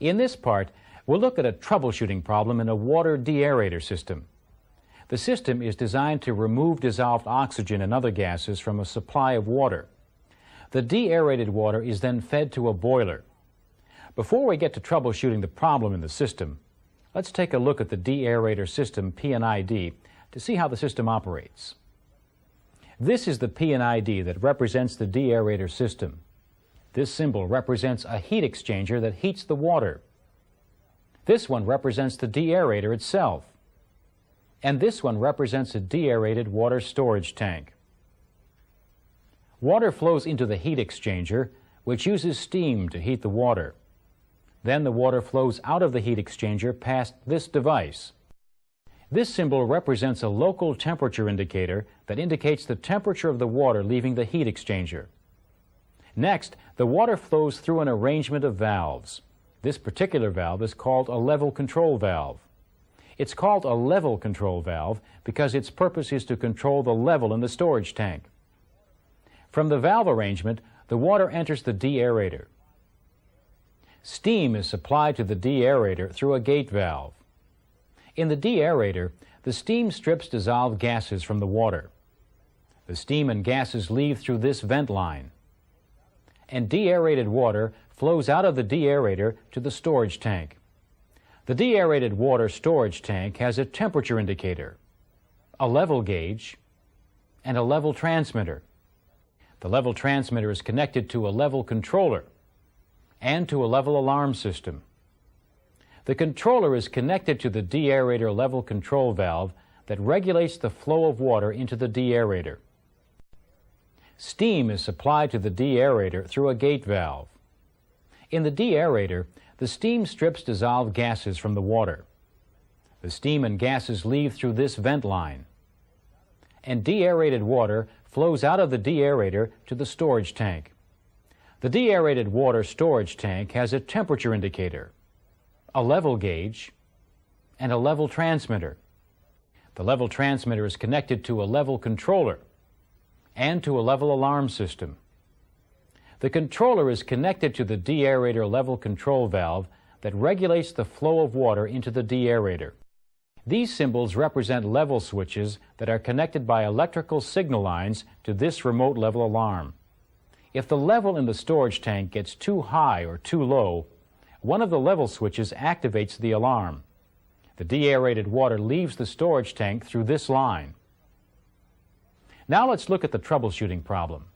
In this part, we'll look at a troubleshooting problem in a water deaerator system. The system is designed to remove dissolved oxygen and other gases from a supply of water. The deaerated water is then fed to a boiler. Before we get to troubleshooting the problem in the system, let's take a look at the deaerator system P&ID to see how the system operates. This is the P&ID that represents the deaerator system. This symbol represents a heat exchanger that heats the water. This one represents the deaerator itself. And this one represents a deaerated water storage tank. Water flows into the heat exchanger, which uses steam to heat the water. Then the water flows out of the heat exchanger past this device. This symbol represents a local temperature indicator that indicates the temperature of the water leaving the heat exchanger. Next, the water flows through an arrangement of valves. This particular valve is called a level control valve. It's called a level control valve because its purpose is to control the level in the storage tank. From the valve arrangement, the water enters the deaerator. Steam is supplied to the deaerator through a gate valve. In the deaerator, the steam strips dissolved gases from the water. The steam and gases leave through this vent line. And deaerated water flows out of the deaerator to the storage tank. The deaerated water storage tank has a temperature indicator, a level gauge, and a level transmitter. The level transmitter is connected to a level controller and to a level alarm system. The controller is connected to the deaerator level control valve that regulates the flow of water into the deaerator. Steam is supplied to the deaerator through a gate valve. In the deaerator, the steam strips dissolved gases from the water. The steam and gases leave through this vent line. And deaerated water flows out of the deaerator to the storage tank. The deaerated water storage tank has a temperature indicator, a level gauge, and a level transmitter. The level transmitter is connected to a level controller and to a level alarm system. The controller is connected to the deaerator level control valve that regulates the flow of water into the deaerator. These symbols represent level switches that are connected by electrical signal lines to this remote level alarm. If the level in the storage tank gets too high or too low, one of the level switches activates the alarm. The deaerated water leaves the storage tank through this line. Now let's look at the troubleshooting problem.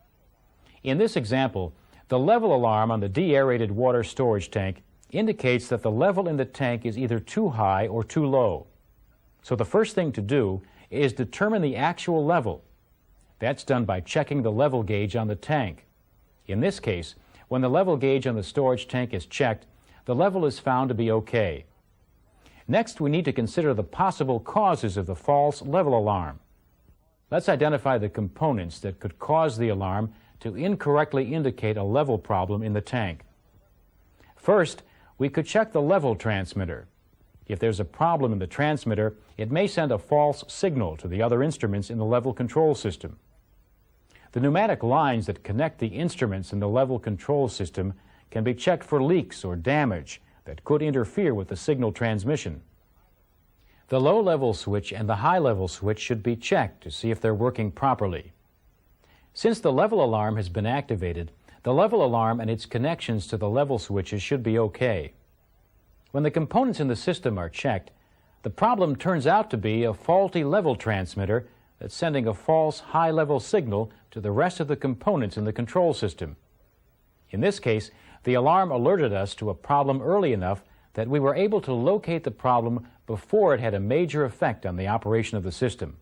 In this example, the level alarm on the deaerated water storage tank indicates that the level in the tank is either too high or too low. So the first thing to do is determine the actual level. That's done by checking the level gauge on the tank. In this case, when the level gauge on the storage tank is checked, the level is found to be okay. Next, we need to consider the possible causes of the false level alarm. Let's identify the components that could cause the alarm to incorrectly indicate a level problem in the tank. First, we could check the level transmitter. If there's a problem in the transmitter, it may send a false signal to the other instruments in the level control system. The pneumatic lines that connect the instruments in the level control system can be checked for leaks or damage that could interfere with the signal transmission. The low-level switch and the high-level switch should be checked to see if they're working properly. Since the level alarm has been activated, the level alarm and its connections to the level switches should be okay. When the components in the system are checked, the problem turns out to be a faulty level transmitter that's sending a false high-level signal to the rest of the components in the control system. In this case, the alarm alerted us to a problem early enough that we were able to locate the problem before it had a major effect on the operation of the system.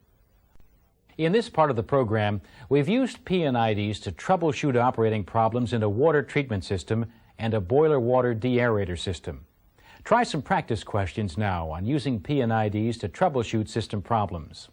In this part of the program, we've used P&IDs to troubleshoot operating problems in a water treatment system and a boiler water deaerator system. Try some practice questions now on using P&IDs to troubleshoot system problems.